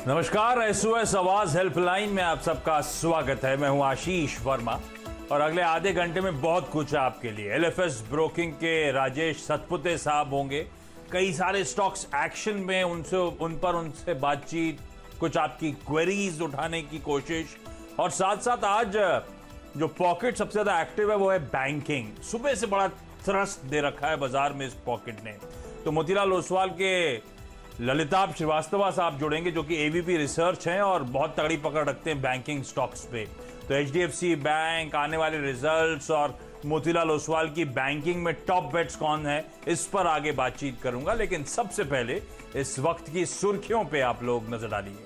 नमस्कार, एसओएस आवाज हेल्पलाइन में आप सबका स्वागत है। मैं हूं आशीष वर्मा और अगले आधे घंटे में बहुत कुछ है आपके लिए। एलएफएस ब्रोकिंग के राजेश सतपुते साहब होंगे। कई सारे स्टॉक्स एक्शन में, उनसे बातचीत, कुछ आपकी क्वेरीज उठाने की कोशिश, और साथ साथ आज जो पॉकेट सबसे ज्यादा एक्टिव है वो है बैंकिंग। सुबह से बड़ा थ्रस्ट दे रखा है बाजार में इस पॉकेट ने। तो मोतीलाल ओसवाल के ललिताभ श्रीवास्तव साहब जुड़ेंगे जो कि एबीपी रिसर्च हैं और बहुत तगड़ी पकड़ रखते हैं बैंकिंग स्टॉक्स पे। तो एचडीएफसी बैंक, आने वाले रिजल्ट्स और मोतीलाल ओसवाल की बैंकिंग में टॉप बेट्स कौन है, इस पर आगे बातचीत करूंगा। लेकिन सबसे पहले इस वक्त की सुर्खियों पे आप लोग नजर डालिए।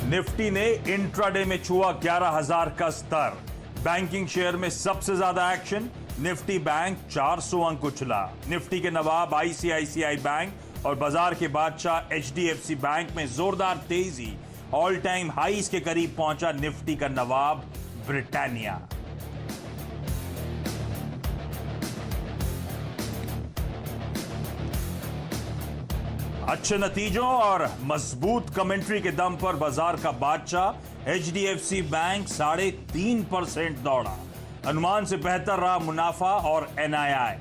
निफ्टी ने इंट्राडे में छुआ 11,000 का स्तर। बैंकिंग शेयर में सबसे ज्यादा एक्शन। निफ्टी बैंक 400 अंक उछला। निफ्टी के नवाब आईसीआईसीआई बैंक और बाजार के बादशाह एचडीएफसी बैंक में जोरदार तेजी। ऑल टाइम हाईज के करीब पहुंचा निफ्टी का नवाब ब्रिटानिया। अच्छे नतीजों और मजबूत कमेंट्री के दम पर बाजार का बादशाह एचडीएफसी बैंक 3.5% दौड़ा। अनुमान से बेहतर रहा मुनाफा और एनआईआई।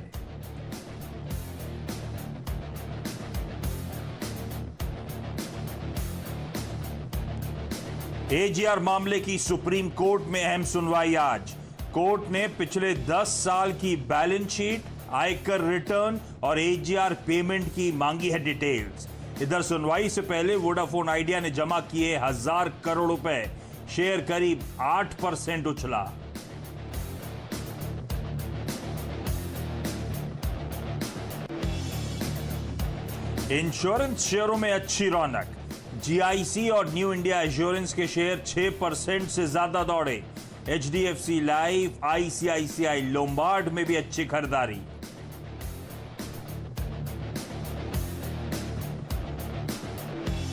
एजीआर मामले की सुप्रीम कोर्ट में अहम सुनवाई आज। कोर्ट ने पिछले 10 साल की बैलेंस शीट, आयकर रिटर्न और एजीआर पेमेंट की मांगी है डिटेल्स। इधर सुनवाई से पहले वोडाफोन आइडिया ने जमा किए 1,000 करोड़ रुपए। शेयर करीब 8% उछला। इंश्योरेंस शेयरों में अच्छी रौनक। जीआईसी और न्यू इंडिया एश्योरेंस के शेयर 6% से ज्यादा दौड़े। एचडीएफसी लाइफ, आईसीआईसीआई लोम्बार्ड में भी अच्छी खरीदारी।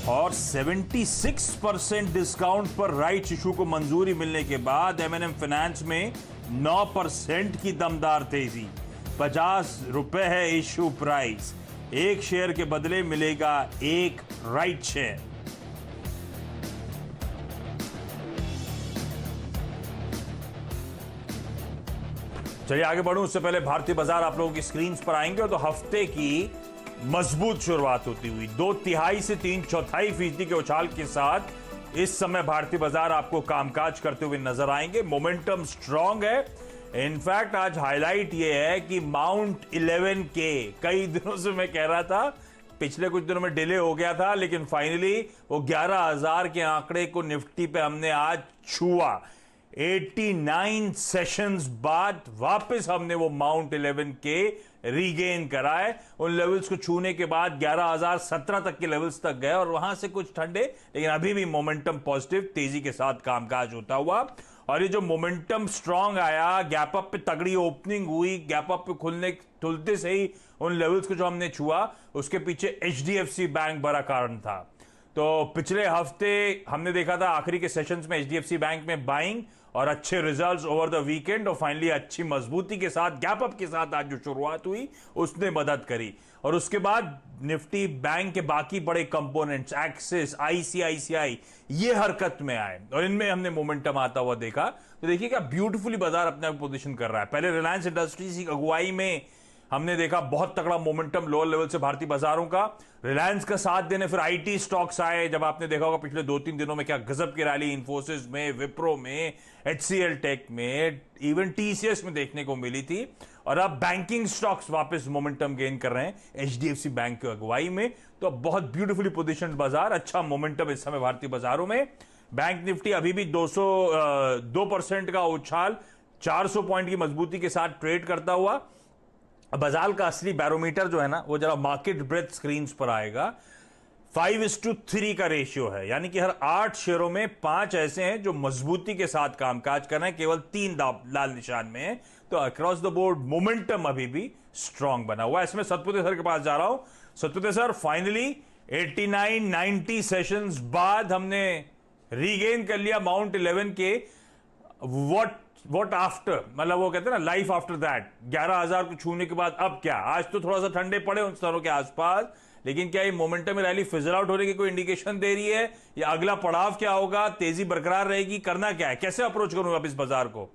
और 76% डिस्काउंट पर राइट्स इशू को मंजूरी मिलने के बाद एमएनएम फाइनेंस में 9% की दमदार तेजी। 50 रुपए है इशू प्राइस। एक शेयर के बदले मिलेगा एक राइट शेयर। चलिए आगे बढ़ूं, उससे पहले भारतीय बाजार आप लोगों की स्क्रीन पर आएंगे। तो हफ्ते की मजबूत शुरुआत होती हुई 2/3 से 3/4% के उछाल के साथ इस समय भारतीय बाजार आपको कामकाज करते हुए नजर आएंगे। मोमेंटम स्ट्रांग है। इनफैक्ट आज हाईलाइट यह है कि माउंट 11 के कई दिनों से मैं कह रहा था, पिछले कुछ दिनों में डिले हो गया था, लेकिन फाइनली वो 11,000 के आंकड़े को निफ्टी पे हमने आज छुआ। 89 सेशंस बाद वापस हमने वो माउंट 11 के रीगेन कराए। उन लेवल्स को छूने के बाद 11,017 तक के लेवल्स तक गए और वहां से कुछ ठंडे, लेकिन अभी भी मोमेंटम पॉजिटिव, तेजी के साथ कामकाज होता हुआ। और ये जो मोमेंटम स्ट्रांग आया, गैप अप पे तगड़ी ओपनिंग हुई, गैप अप पे खुलते से ही उन लेवल्स को जो हमने छुआ, उसके पीछे एचडीएफसी बैंक बड़ा कारण था। तो पिछले हफ्ते हमने देखा था आखिरी के सेशंस में एचडीएफसी बैंक में बाइंग और अच्छे रिजल्ट्स ओवर द वीकेंड, और फाइनली अच्छी मजबूती के साथ, गैप अप के साथ आज जो शुरुआत हुई उसने मदद करी। और उसके बाद निफ्टी बैंक के बाकी बड़े कंपोनेंट्स, एक्सिस, आईसीआईसीआई, ये हरकत में आए और इनमें हमने मोमेंटम आता हुआ देखा। तो देखिए क्या ब्यूटीफुली बाजार अपने आप पोजीशन कर रहा है। पहले रिलायंस इंडस्ट्रीज की अगुवाई में हमने देखा बहुत तगड़ा मोमेंटम लोअर लेवल से भारतीय बाजारों का। रिलायंस का साथ देने फिर आईटी स्टॉक्स आए। जब आपने देखा होगा पिछले 2-3 दिनों में क्या गजब की रैली इंफोसिस में, विप्रो में, एचसीएल टेक में, इवन टीसीएस में देखने को मिली थी। और अब बैंकिंग स्टॉक्स वापस मोमेंटम गेन कर रहे हैं एचडीएफसी बैंक की अगुवाई में। तो अब बहुत ब्यूटीफुली पोजिशन बाजार, अच्छा मोमेंटम इस समय भारतीय बाजारों में। बैंक निफ्टी अभी भी 2% का उछाल, 400 पॉइंट की मजबूती के साथ ट्रेड करता हुआ। बाजार का असली बैरोमीटर जो है ना, वो जरा मार्केट ब्रेथ स्क्रीन पर आएगा। 5:3 का रेशियो है, यानी कि हर 8 शेयरों में 5 ऐसे हैं जो मजबूती के साथ कामकाज कर रहे हैं, केवल 3 लाल निशान में है। तो अक्रॉस द बोर्ड मोमेंटम अभी भी स्ट्रांग बना हुआ है। इसमें सतपुते सर के पास जा रहा हूं। सतपुते सर, फाइनली 89-90 सेशंस बाद हमने रीगेन कर लिया माउंट 11 के व्हाट आफ्टर, मतलब वो कहते हैं ना लाइफ आफ्टर दैट, 11,000 को छूने के बाद अब क्या? आज तो थोड़ा सा ठंडे पड़े उन स्तरों के आसपास, लेकिन क्या ये मोमेंटम रैली फिजल आउट होने की कोई इंडिकेशन दे रही है, या अगला पड़ाव क्या होगा? तेजी बरकरार रहेगी? करना क्या है? कैसे अप्रोच करूं आप इस बाजार को?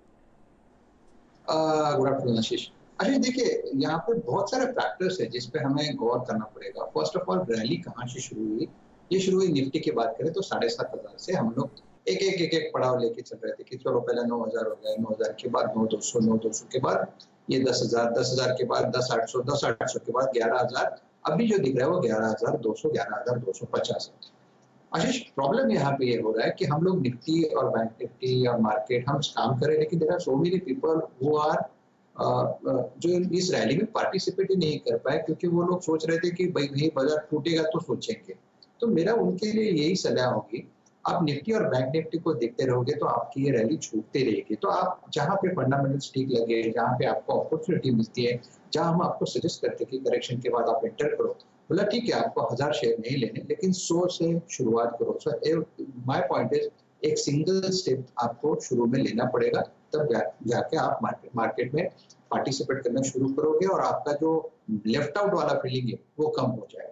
गुड आफ्टरनून आशीष। आशीष देखिए, यहाँ पे बहुत सारे फैक्टर्स है जिस पे हमें गौर करना पड़ेगा। फर्स्ट ऑफ ऑल, रैली कहाँ से शुरू हुई? ये शुरू हुई निफ्टी की बात करें तो 7,500 से हम लोग एक पड़ाव लेके चल रहे थे कि चलो पहले 9,000 हो गया, 9,000 के बाद 9,200, 9,200 के बाद ये 10,000, 10,000 के बाद 10,800, 10,800 के बाद 11,000। अभी जो दिख रहा है वो 11,200, 11,250 है। आशीष, प्रॉब्लम यहाँ पे ये हो रहा है कि हम लोग निफ्टी और बैंक निफ्टी और मार्केट हम काम करें, लेकिन there are so many people who are जो इस रैली में पार्टिसिपेट ही नहीं कर पाए, क्योंकि वो लोग सोच रहे थे कि भाई नहीं बाजार टूटेगा तो सोचेंगे। तो मेरा उनके लिए यही सलाह होगी, आप निफ्टी और बैंक निफ्टी को देखते रहोगे तो आपकी ये रैली छूटती रहेगी। तो आप जहाँ पे फंडामेंटल्स ठीक लगे, जहाँ पे आपको अपॉर्चुनिटी मिलती है, जहाँ हम आपको सजेस्ट करते हैं कि करेक्शन के बाद आप एंटर करो, बोला ठीक है आपको 1,000 शेयर नहीं लेने, लेकिन 100 से शुरुआत करो। सो माय पॉइंट इज, एक सिंगल स्टेप आपको शुरू में लेना पड़ेगा, तब जाके आप मार्केट में पार्टिसिपेट करना शुरू करोगे और आपका जो लेफ्ट आउट वाला फीलिंग है वो कम हो जाएगा।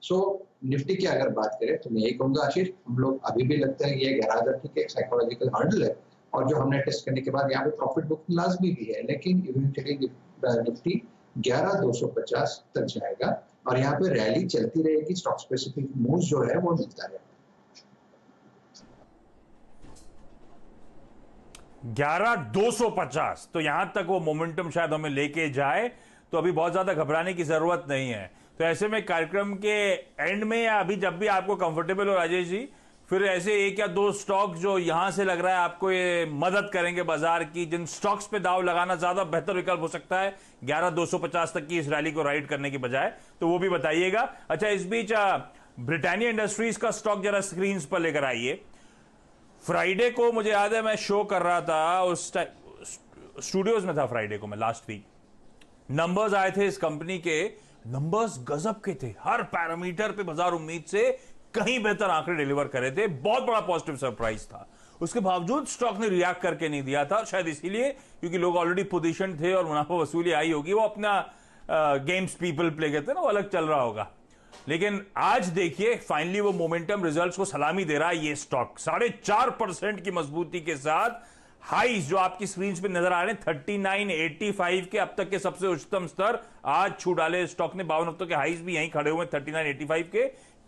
सो निफ्टी की अगर बात करें तो मैं यही कहूंगा आशीष, हम लोग अभी भी लगता है ये 11,000 ठीक है, एक साइकोलॉजिकल हर्डल है, और जो हमने टेस्ट करने के बाद यहाँ पे प्रॉफिट बुकिंग लाजमी भी है, लेकिन इवेंचुअली निफ्टी 11,250 तक जाएगा और यहाँ पे रैली चलती रहेगी। स्टॉक स्पेसिफिक मूव जो है वो मिलता रहेगा। 11,250, तो यहां तक वो मोमेंटम शायद हमें लेके जाए, तो अभी बहुत ज्यादा घबराने की जरूरत नहीं है। तो ऐसे में कार्यक्रम के एंड में या अभी जब भी आपको कंफर्टेबल हो राजेश जी, फिर ऐसे एक या दो स्टॉक जो यहां से लग रहा है आपको ये मदद करेंगे बाजार की, जिन स्टॉक्स पे दाव लगाना ज्यादा बेहतर विकल्प हो सकता है 11,250 तक की इस रैली को राइड करने की बजाय, तो वो भी बताइएगा। अच्छा, इस बीच ब्रिटानिया इंडस्ट्रीज का स्टॉक जरा स्क्रीन पर लेकर आइए। फ्राइडे को मुझे याद है मैं शो कर रहा था, उस टाइम स्टूडियोज में था फ्राइडे को मैं, लास्ट वीक। नंबर्स आए थे इस कंपनी के, नंबर्स गजब के थे, हर पैरामीटर पे बाजार उम्मीद से कहीं बेहतर आंकड़े डिलीवर करे थे, बहुत बड़ा पॉजिटिव सरप्राइज था। उसके बावजूद स्टॉक ने रिएक्ट करके नहीं दिया था, शायद इसीलिए क्योंकि लोग ऑलरेडी पोजीशन थे और मुनाफा वसूली आई होगी, वो अपना गेम्स पीपल प्ले करते ना, वो अलग चल रहा होगा। लेकिन आज देखिए फाइनली वो मोमेंटम रिजल्ट्स को सलामी दे रहा है। ये स्टॉक 4.5% की मजबूती के साथ, हाईज जो आपकी स्क्रीन पे नजर आ रहे हैं 39.85 के अब तक के सबसे उच्चतम स्तर आज छू डाले स्टॉक ने। 52 हफ्तों के हाईज भी यहीं खड़े हुए 39.85 के।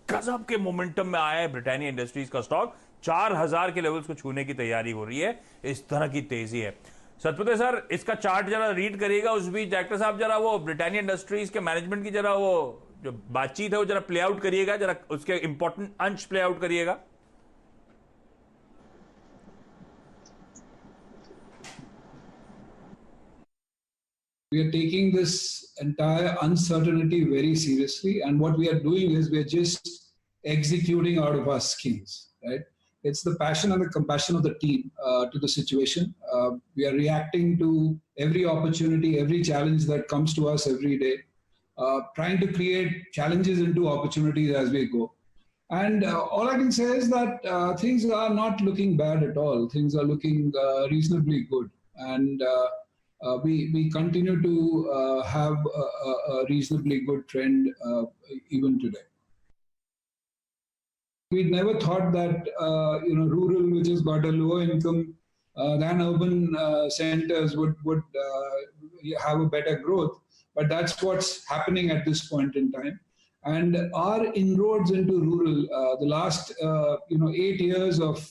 गजब के मोमेंटम में आया है ब्रिटानिया इंडस्ट्रीज का स्टॉक, 4,000 के लेवल्स को छूने की तैयारी हो रही है, इस तरह की तेजी है। सतपते सर, इसका चार्ट जरा रीड करिएगा। उस बीच डायरेक्टर साहब जरा वो ब्रिटानिया इंडस्ट्रीज के मैनेजमेंट की जरा वो जो बातचीत है वो जरा प्ले आउट करिएगा, जरा उसके इंपॉर्टेंट अंश प्ले आउट करिएगा। We are taking this entire uncertainty very seriously, and what we are doing is we are just executing out of our skins, right? It's the passion and the compassion of the team to the situation. We are reacting to every opportunity, every challenge that comes to us every day, trying to create challenges into opportunities as we go. And all I can say is that things are not looking bad at all. Things are looking reasonably good, and we continue to have a reasonably good trend even today. We never thought that rural, which has got a lower income than urban centers, would have a better growth. But that's what's happening at this point in time. And our inroads into rural, the last 8 years of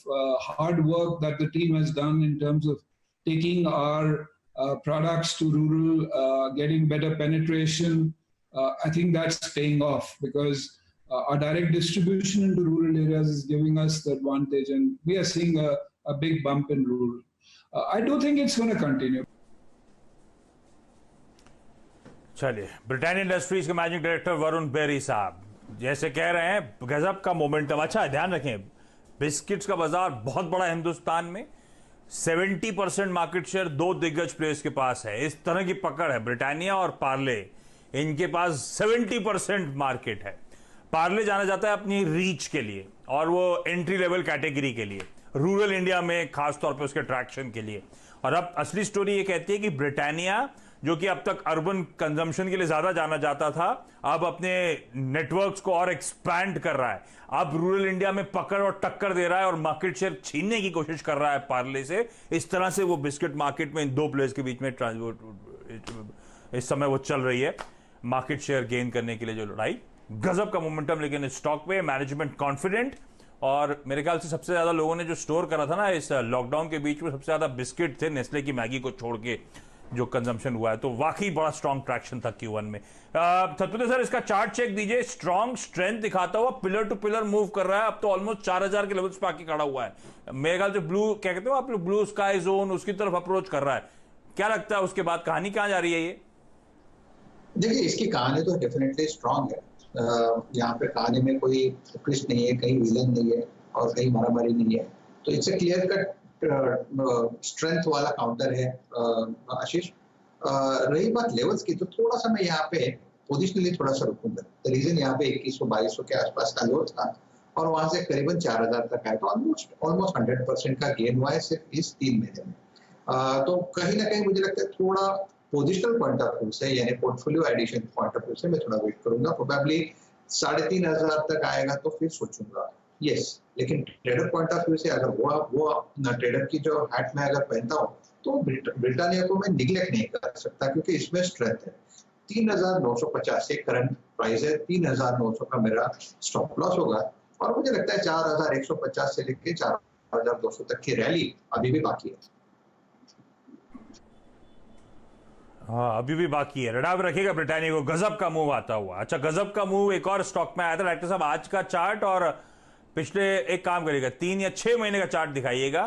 hard work that the team has done in terms of taking our products to rural, getting better penetration, I think that's paying off, because our direct distribution into rural areas is giving us the advantage, and we are seeing a big bump in rural. I do think it's going to continue. चलिए, Britannia industries के managing director Varun berry साहब जैसे कह रहे हैं, गजब का momentum. अच्छा, ध्यान रखें, बिस्किट्स का बाजार बहुत बड़ा हिंदुस्तान में, 70% मार्केट शेयर दो दिग्गज प्लेयर्स के पास है। इस तरह की पकड़ है ब्रिटानिया और पार्ले, इनके पास 70% मार्केट है। पार्ले जाना जाता है अपनी रीच के लिए और वो एंट्री लेवल कैटेगरी के लिए, रूरल इंडिया में खासतौर पे उसके ट्रैक्शन के लिए। और अब असली स्टोरी ये कहती है कि ब्रिटानिया, जो कि अब तक अर्बन कंजम्पशन के लिए ज्यादा जाना जाता था, अब अपने नेटवर्क्स को और एक्सपैंड कर रहा है। अब रूरल इंडिया में पकड़ और टक्कर दे रहा है और मार्केट शेयर छीनने की कोशिश कर रहा है पार्ले से। इस तरह से वो बिस्किट मार्केट में इन दो प्लेयर्स के बीच में इस समय वो चल रही है, मार्केट शेयर गेन करने के लिए जो लड़ाई। गजब का मोमेंटम लेकिन इस स्टॉक पे, मैनेजमेंट कॉन्फिडेंट। और मेरे ख्याल से सबसे ज्यादा लोगों ने जो स्टोर करा था ना इस लॉकडाउन के बीच में, सबसे ज्यादा बिस्किट थे नेस्ले की मैगी को छोड़ के जो कंजम्पशन हुआ है। तो वाकई बड़ा स्ट्रॉन्ग ट्रैक्शन था Q1 में। सतपुते सर, इसका चार्ट चेक दीजिए। स्ट्रॉन्ग स्ट्रेंथ दिखाता हुआ पिलर टू पिलर मूव कर रहा है। अब तो ऑलमोस्ट 4000 के लेवल्स पे आके खड़ा हुआ है। मेरे ख्याल से ब्लू, क्या कहते हो आप लोग, ब्लू स्काई जोन, उसकी तरफ अप्रोच कर रहा है। क्या लगता है उसके बाद कहानी कहां जा रही है ये? देखिए, इसकी कहानी तो डेफिनेटली स्ट्रांग है। यहाँ पे कहानी में कोई ट्विस्ट नहीं है, कहीं विलन नहीं है और कहीं मारामारी नहीं है। तो it's a clear cut strength वाला काउंटर है आशीष। रही बात लेवल्स की, तो थोड़ा सा मैं यहाँ पे पोजिशनली थोड़ा सा रुकूंगा। द रीजन यहाँ पे 2100-2200 के आसपास का लो था और वहां से करीबन 4000 तक आया। तो ऑलमोस्ट 100% का गेन हुआ है सिर्फ इस 3 महीने में। तो कहीं ना कहीं मुझे लगता है थोड़ा पोजिशनल पॉइंट ऑफ व्यू से, यानी portfolio addition point of view से मैं थोड़ा वेट करूंगा। प्रोबेबली 3500 तक आएगा तो फिर सोचूंगा यस। लेकिन ट्रेडर पॉइंट ऑफ व्यू से अगर वो ट्रेडर की जो हैट में अगर पहनता हूँ तो ब्रिटानिया को मैं निगलेक्ट नहीं कर सकता, क्योंकि इसमें स्ट्रेंथ है। 3950 से करंट प्राइस है, 3900 का मेरा स्टॉप लॉस होगा। और मुझे लगता है 4150 से लेकर 4200 तक की रैली अभी भी बाकी है। हाँ, अभी भी बाकी है। रडार रखिएगा ब्रिटानिया को। गजब का मूव आता हुआ। अच्छा, गजब का मूव एक और स्टॉक में आया था। डायरेक्टर साहब, आज का चार्ट और पिछले, एक काम करिएगा, 3 या 6 महीने का चार्ट दिखाइएगा,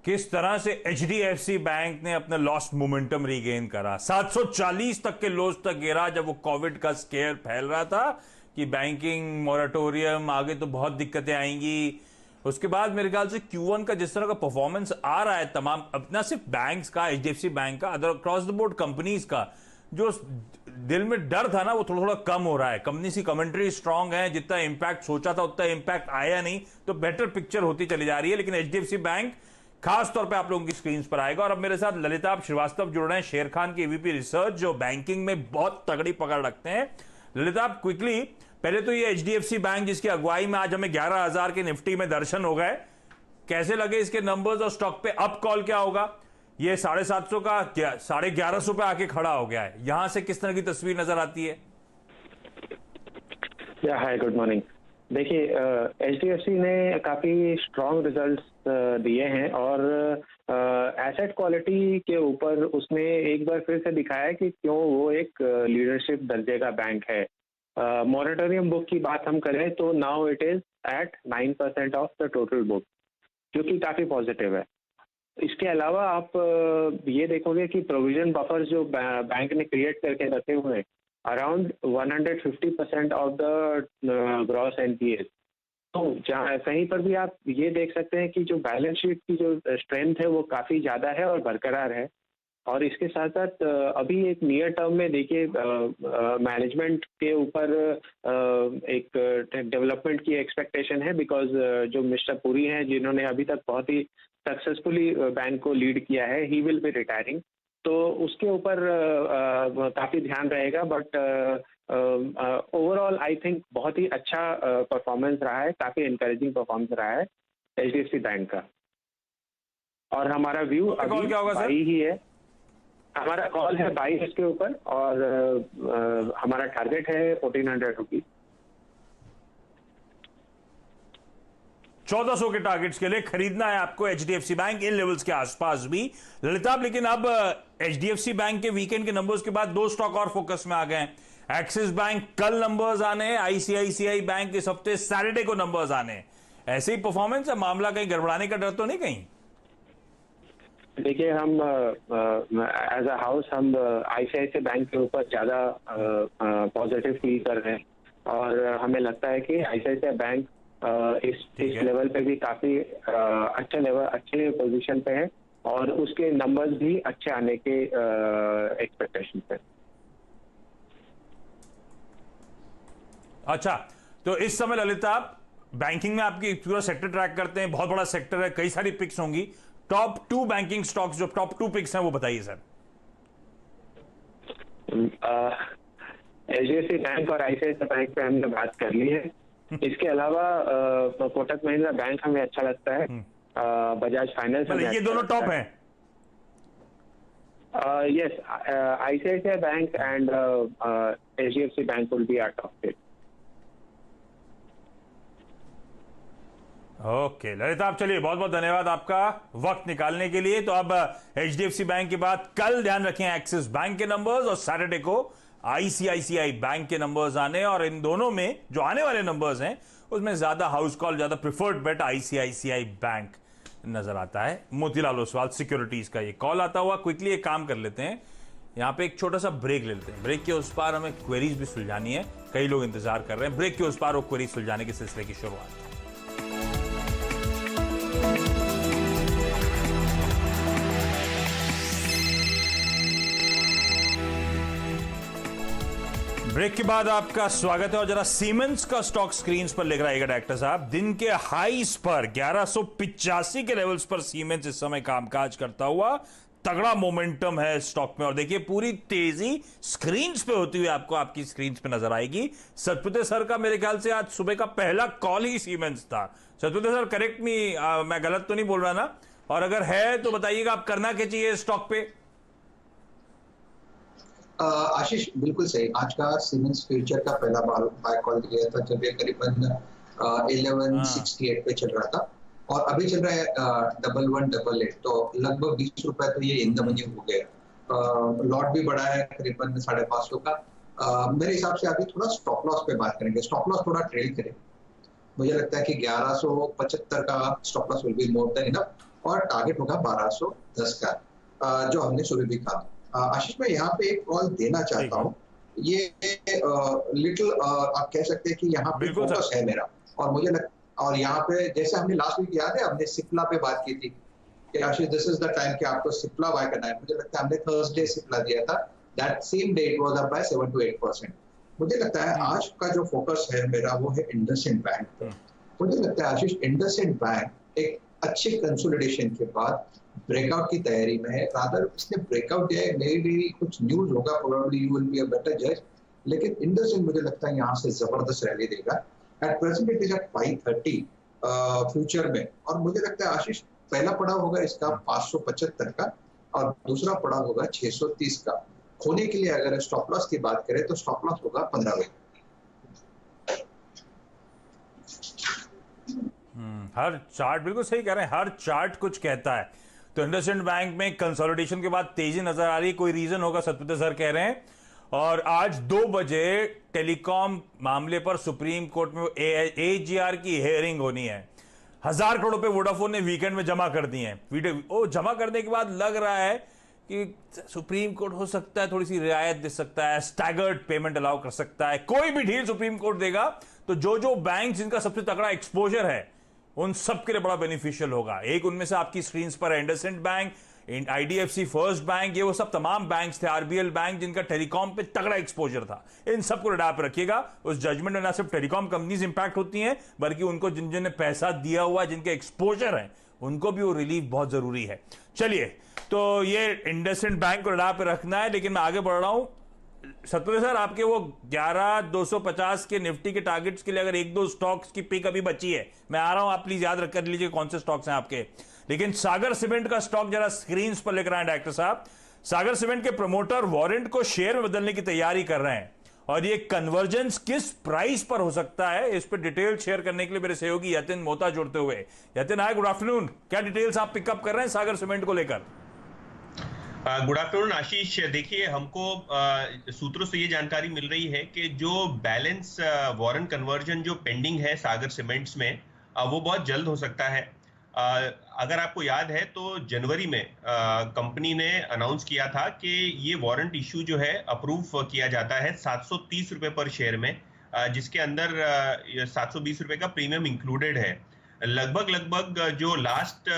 किस तरह से HDFC बैंक ने अपना लॉस्ट मोमेंटम रीगेन करा। 740 तक के लोज तक गिरा जब वो कोविड का स्केयर फैल रहा था कि बैंकिंग मोरेटोरियम, आगे तो बहुत दिक्कतें आएंगी। उसके बाद मेरे ख्याल से Q1 का जिस तरह का परफॉर्मेंस आ रहा है तमाम, अपना सिर्फ बैंक्स का, HDFC बैंक का, other across the board companies का, जो दिल में डर था ना वो थोड़ा थोड़ा कम हो रहा है। कंपनी की कमेंट्री स्ट्रांग है, जितना इंपैक्ट सोचा था उतना इंपैक्ट आया नहीं, तो बेटर पिक्चर होती चली जा रही है। लेकिन HDFC बैंक खास तौर पे आप लोगों की स्क्रीन पर आएगा। और अब मेरे साथ ललिताभ श्रीवास्तव जुड़ रहे हैं, शेर खान के EVP रिसर्च, जो बैंकिंग में बहुत तगड़ी पकड़ रखते हैं। ललिताभ, क्विकली, पहले तो ये HDFC बैंक जिसकी अगुवाई में आज हमें 11000 के निफ्टी में दर्शन हो गए, कैसे लगे इसके नंबर्स और स्टॉक पे अप कॉल क्या होगा? ये 750 का 1150 पे आके खड़ा हो गया है, यहां से किस तरह की तस्वीर नजर आती है? हाय, गुड मॉर्निंग। देखिए, HDFC ने काफी स्ट्रॉन्ग रिजल्ट्स दिए हैं और एसेट क्वालिटी के ऊपर उसने एक बार फिर से दिखाया कि क्यों वो एक लीडरशिप दर्जे का बैंक है। मॉरेटोरियम बुक की बात हम करें तो now it is at 9% of the total book, जो कि काफी पॉजिटिव है। इसके अलावा आप ये देखोगे कि प्रोविजन बफर्स जो बैंक ने क्रिएट करके रखे हुए हैं, around 150% of the gross NPA। तो जहाँ कहीं पर भी आप ये देख सकते हैं कि जो बैलेंस शीट की जो स्ट्रेंथ है वो काफ़ी ज़्यादा है और बरकरार है। और इसके साथ साथ अभी एक नियर टर्म में देखिए, मैनेजमेंट के ऊपर एक डेवलपमेंट की एक्सपेक्टेशन है, बिकॉज जो मिस्टर पुरी हैं, जिन्होंने अभी तक बहुत ही सक्सेसफुली बैंक को लीड किया है, ही विल बी रिटायरिंग। तो उसके ऊपर काफ़ी ध्यान रहेगा। बट ओवरऑल आई थिंक बहुत ही अच्छा परफॉर्मेंस रहा है, काफ़ी इनकरेजिंग परफॉर्मेंस रहा है HDFC बैंक का। और हमारा व्यू अभी बाई ही है, हमारा कॉल है बाई इसके ऊपर, और हमारा टारगेट है 1400 रुपीज। 1400 के टारगेट्स के लिए खरीदना है आपको HDFC बैंक इन लेवल्स के आसपास भी। ललिताभ, लेकिन अब HDFC बैंक के वीकेंड के नंबर्स के बाद 2 स्टॉक और फोकस में आ गए हैं। एक्सिस बैंक कल नंबर्स आने हैं, ICICI बैंक इस हफ्ते सैटरडे को नंबर्स आने हैं। ऐसे ही परफॉर्मेंस है, मामला कहीं गड़बड़ाने का डर तो नहीं कहीं? देखिए, हम एज अ हाउस हम ICICI बैंक के ऊपर ज़्यादा पॉजिटिव फील कर रहे हैं, और हमें लगता है कि ICICI बैंक इस लेवल पे भी काफ़ी अच्छे लेवल, अच्छे पोजीशन पे है, और उसके नंबर्स भी अच्छे आने के एक्सपेक्टेशन पे। अच्छा, तो इस समय ललिताभ बैंकिंग में आपकी पूरा सेक्टर ट्रैक करते हैं, बहुत बड़ा सेक्टर है, कई सारी पिक्स होंगी। टॉप 2 बैंकिंग स्टॉक्स, जो टॉप 2 पिक्स हैं वो बताइए सर। एचडीएफसी बैंक और आईसीआईसीआई बैंक पे हमने बात कर ली है। इसके अलावा कोटक महिंद्रा बैंक हमें अच्छा लगता है, बजाज फाइनेंस ये दोनों टॉप हैं। Yes, ICICI bank and HDFC bank will be our top pick. Okay Lalit, आप चलिए, बहुत बहुत धन्यवाद आपका वक्त निकालने के लिए। तो अब एचडीएफसी बैंक के बाद कल ध्यान रखें एक्सिस बैंक के नंबर्स, और सैटरडे को आईसीआईसीआई बैंक के नंबर्स आने, और इन दोनों में जो आने वाले नंबर्स हैं उसमें ज्यादा हाउस कॉल, ज्यादा प्रिफर्ड बेट आईसीआईसीआई बैंक नजर आता है। मोतीलाल ओसवाल सिक्योरिटीज का ये कॉल आता हुआ। क्विकली एक काम कर लेते हैं, यहां पे एक छोटा सा ब्रेक ले लेते हैं। ब्रेक के उस पार हमें क्वेरीज भी सुलझानी है, कई लोग इंतजार कर रहे हैं। ब्रेक के उस पार वो क्वेरी सुलझाने के सिलसिले की शुरुआत। ब्रेक के बाद आपका स्वागत है, और जरा सीमेंस का स्टॉक स्क्रीन पर लेकर आएगा डायरेक्टर साहब। दिन के हाईस पर 1185 के लेवल्स पर सीमेंस इस समय कामकाज करता हुआ, तगड़ा मोमेंटम है स्टॉक में। और देखिए पूरी तेजी स्क्रीन पे होती हुई आपको आपकी स्क्रीन पे नजर आएगी। सतपुते सर का मेरे ख्याल से आज सुबह का पहला कॉल ही सीमेंस था। सतपुते सर करेक्ट मी, मैं गलत तो नहीं बोल रहा ना? और अगर है तो बताइएगा आप करना क्या चाहिए स्टॉक पे। आशीष बिल्कुल सही, आज का सीमेंस फ्यूचर का पहला बाय कॉल दिया था जब ये करीबन 1168 पे चल रहा था, और अभी चल रहा है 1188, तो लगभग 20 रुपए तो ये इन द मनी हो गया। लॉट भी बड़ा है करीबन 550 का। मेरे हिसाब से अभी थोड़ा स्टॉप लॉस पे बात करेंगे। स्टॉप लॉस थोड़ा ट्रेल करें, मुझे लगता है कि 1175 का stop loss will be more than enough, और टारगेट होगा 1210 का, जो हमने सुबह भी कहा। आशीष मैं यहाँ पे एक कॉल देना चाहता हूँ। ये लिटिल आप कह सकते हैं कि यहाँ पे फोकस है मेरा, और मुझे और यहाँ पे जैसे हमने लास्ट वीक याद है हमने सिप्ला पे बात की थी कि आशीष दिस इज द टाइम कि आपको सिप्ला बाय करना है। मुझे लगता है हमने थर्सडे सिप्ला दिया था, that same day it was up by 7 to 8%। मुझे लगता है आज का जो फोकस है मेरा वो है इंडसइंड बैंक पे। मुझे लगता है आशीष इंडसइंड बैंक एक अच्छे कंसोलिडेशन के बाद ब्रेकआउट की तैयारी में है। रादर इसने ब्रेकआउट दिया है, मे बी कुछ न्यूज होगा, probably you will be a better जज, लेकिन इंडसइंड मुझे लगता है यहाँ से जबरदस्त रैली देगा। At present it is at 530 future में, और मुझे लगता है आशीष पहला पड़ाव होगा इसका 575 का, और दूसरा पड़ाव होगा 630 का। खोने के लिए अगर स्टॉप लॉस की बात करें तो स्टॉप लॉस होगा 15 बजे। हर चार्ट बिल्कुल सही कह रहे हैं, हर चार्ट कुछ कहता है। तो इंडसइंड बैंक में कंसोलिडेशन के बाद तेजी नजर आ रही है, कोई रीजन होगा सतपुते सर कह रहे हैं। और आज 2 बजे टेलीकॉम मामले पर सुप्रीम कोर्ट में एजीआर की हेयरिंग होनी है। 1000 करोड़ रुपए वोडाफोन ने वीकेंड में जमा कर दिए हैं। वो जमा करने के बाद लग रहा है कि सुप्रीम कोर्ट हो सकता है थोड़ी सी रियायत दे सकता है, स्टैगर्ड पेमेंट अलाउ कर सकता है। कोई भी डील सुप्रीम कोर्ट देगा तो जो बैंक जिनका सबसे तगड़ा एक्सपोजर है उन सबके लिए बड़ा बेनिफिशियल होगा। एक उनमें से आपकी स्क्रीन पर है IndusInd bank, IDFC first bank, ये वो सब तमाम बैंक्स थे, आरबीएल बैंक, जिनका टेलीकॉम पे तगड़ा एक्सपोजर था। इन सबको रडार पे रखिएगा। उस जजमेंट में ना सिर्फ टेलीकॉम कंपनीज इंपैक्ट होती हैं, बल्कि उनको जिन पैसा दिया हुआ, जिनके एक्सपोजर है, उनको भी वो रिलीफ बहुत जरूरी है। चलिए, तो ये इंडसइंड बैंक को रडार पे रखना है। लेकिन मैं आगे बढ़ रहा हूं। सतपुते सर, आपके वो 11,250 के निफ्टी के टारगेट्स के लिए अगर 1-2 स्टॉक्स की पिक अभी बची है, मैं आ रहा हूं, आप प्लीज याद रख कर लीजिए कौन से स्टॉक्स हैं आपके। लेकिन सागर सीमेंट का स्टॉक जरा स्क्रीन पर लेकर आए डायरेक्टर साहब। सागर सीमेंट के प्रमोटर वारंट को शेयर में बदलने की तैयारी कर रहे हैं, और ये कन्वर्जेंस किस प्राइस पर हो सकता है, इस पर डिटेल शेयर करने के लिए मेरे सहयोगी यतिन मोहता जुड़ते हुए। यतिन, हाय, गुड आफ्टरनून। क्या डिटेल्स आप पिकअप कर रहे हैं सागर सीमेंट को लेकर? गुड आफ्टरनून आशीष। देखिए, हमको सूत्रों से ये जानकारी मिल रही है कि जो बैलेंस वारंट कन्वर्जन जो पेंडिंग है सागर सीमेंट्स में, वो बहुत जल्द हो सकता है। अगर आपको याद है तो जनवरी में कंपनी ने अनाउंस किया था कि ये वारंट इश्यू जो है अप्रूव किया जाता है 730 रुपए पर शेयर में, जिसके अंदर 720 रुपए का प्रीमियम इंक्लूडेड है। लगभग जो लास्ट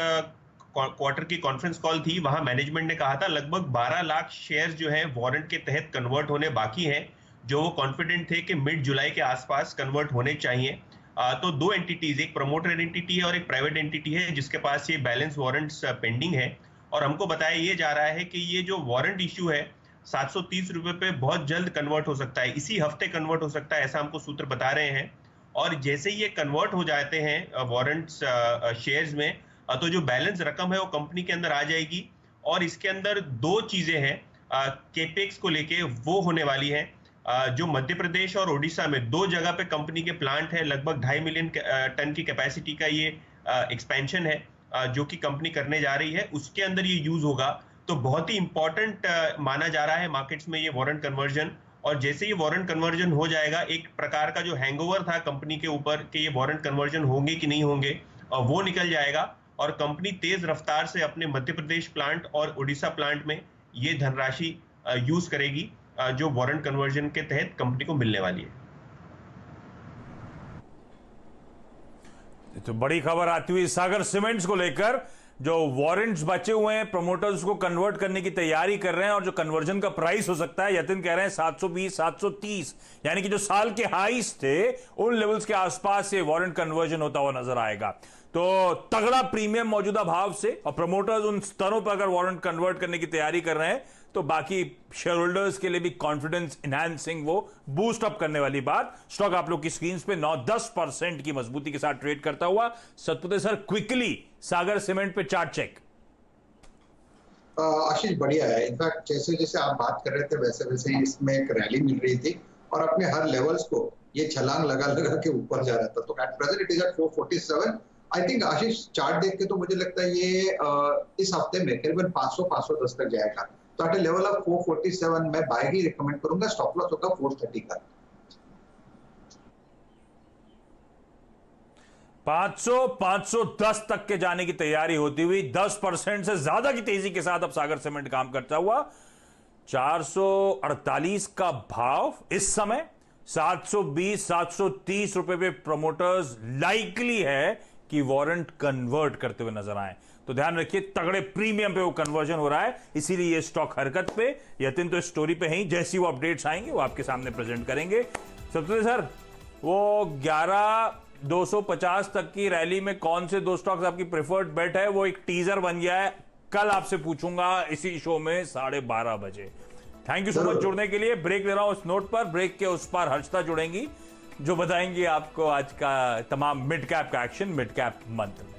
क्वार्टर की कॉन्फ्रेंस कॉल थी, वहां मैनेजमेंट ने कहा था लगभग 12 लाख शेयर जो है वारंट के तहत कन्वर्ट होने बाकी हैं, जो वो कॉन्फिडेंट थे कि मिड जुलाई के आसपास कन्वर्ट होने चाहिए। तो दो एंटिटीज, एक प्रमोटर एंटिटी है और एक प्राइवेट एंटिटी है जिसके पास ये बैलेंस वारंट्स पेंडिंग है। और हमको बताया ये जा रहा है कि ये जो वारंट इश्यू है 730 रुपए पे बहुत जल्द कन्वर्ट हो सकता है, इसी हफ्ते कन्वर्ट हो सकता है, ऐसा हमको सूत्र बता रहे हैं। और जैसे ही ये कन्वर्ट हो जाते हैं वारंट्स शेयर्स में, तो जो बैलेंस रकम है वो कंपनी के अंदर आ जाएगी। और इसके अंदर दो चीजें हैं केपेक्स को लेके, वो होने वाली है। जो मध्य प्रदेश और ओडिशा में दो जगह पे कंपनी के प्लांट है, लगभग 2.5 मिलियन टन की कैपेसिटी का ये एक्सपेंशन है जो कि कंपनी करने जा रही है, उसके अंदर ये यूज होगा। तो बहुत ही इंपॉर्टेंट माना जा रहा है मार्केट्स में ये वारंट कन्वर्जन। और जैसे ये वारंट कन्वर्जन हो जाएगा, एक प्रकार का जो हैंगओवर था कंपनी के ऊपर कि ये वारंट कन्वर्जन होंगे कि नहीं होंगे, वो निकल जाएगा और कंपनी तेज रफ्तार से अपने मध्य प्रदेश प्लांट और उड़ीसा प्लांट में ये धनराशि यूज करेगी जो वारंट कन्वर्जन के तहत कंपनी को मिलने वाली है। तो बड़ी खबर आती हुई सागर सीमेंट्स को लेकर, जो वारंट्स बचे हुए हैं प्रमोटर्स को कन्वर्ट करने की तैयारी कर रहे हैं और जो कन्वर्जन का प्राइस हो सकता है, यतिन कह रहे हैं 720 730, यानी कि जो साल के हाईस थे उन लेवल्स के आसपास से वारंट कन्वर्जन होता हुआ नजर आएगा। तो तगड़ा प्रीमियम मौजूदा भाव से, और प्रमोटर्स उन स्तरों पर अगर वारंट कन्वर्ट करने की तैयारी कर रहे हैं तो बाकी शेयर होल्डर्स के लिए भी कॉन्फिडेंस इनहैंसिंग, वो बूस्ट अप करने वाली बात। स्टॉक आप लोग की स्क्रीन पे 9-10% की मजबूती के साथ ट्रेड करता हुआ। सतपुते सर, क्विकली सागर सीमेंट पे चार्ट चेक। आशीष बढ़िया है। इनफैक्ट जैसे जैसे आप बात कर रहे थे वैसे वैसे इसमें एक रैली मिल रही थी और अपने हर लेवल्स को ये छलांग लगा लगा के ऊपर जा रहा था। तो at present it is at 447। I think Ashish chart देख के तो मुझे लगता है ये इस हफ्ते में करीबन 500-510 तक जाएगा। तो एट लेवल ऑफ 447 मैं बाय ही रिकमेंड करूंगा। स्टॉप लॉस होगा 430 का। 500-510 तक के जाने की तैयारी होती हुई 10% से ज्यादा की तेजी के साथ अब सागर सीमेंट काम करता हुआ। 448 का भाव इस समय, 720-730 रुपए पे प्रमोटर्स लाइकली है कि वारंट कन्वर्ट करते हुए नजर आए। तो ध्यान रखिए, तगड़े प्रीमियम पे वो कन्वर्जन हो रहा है, इसीलिए ये स्टॉक हरकत पे। यतिन तो स्टोरी पे हैं, जैसी वो अपडेट्स आएंगे वो आपके सामने प्रेजेंट करेंगे। सबसे सर, वो 11,250 तक की रैली में कौन से दो स्टॉक्स आपकी प्रेफर्ड बेट है, वो एक टीजर बन गया है, कल आपसे पूछूंगा इसी शो में 12:30 बजे। थैंक यू सो मच जुड़ने के लिए। ब्रेक ले रहा हूं इस नोट पर, ब्रेक के उस पार हर्षिता जुड़ेंगी जो बताएंगी आपको आज का तमाम मिड कैप का एक्शन मिड कैप मंथ में।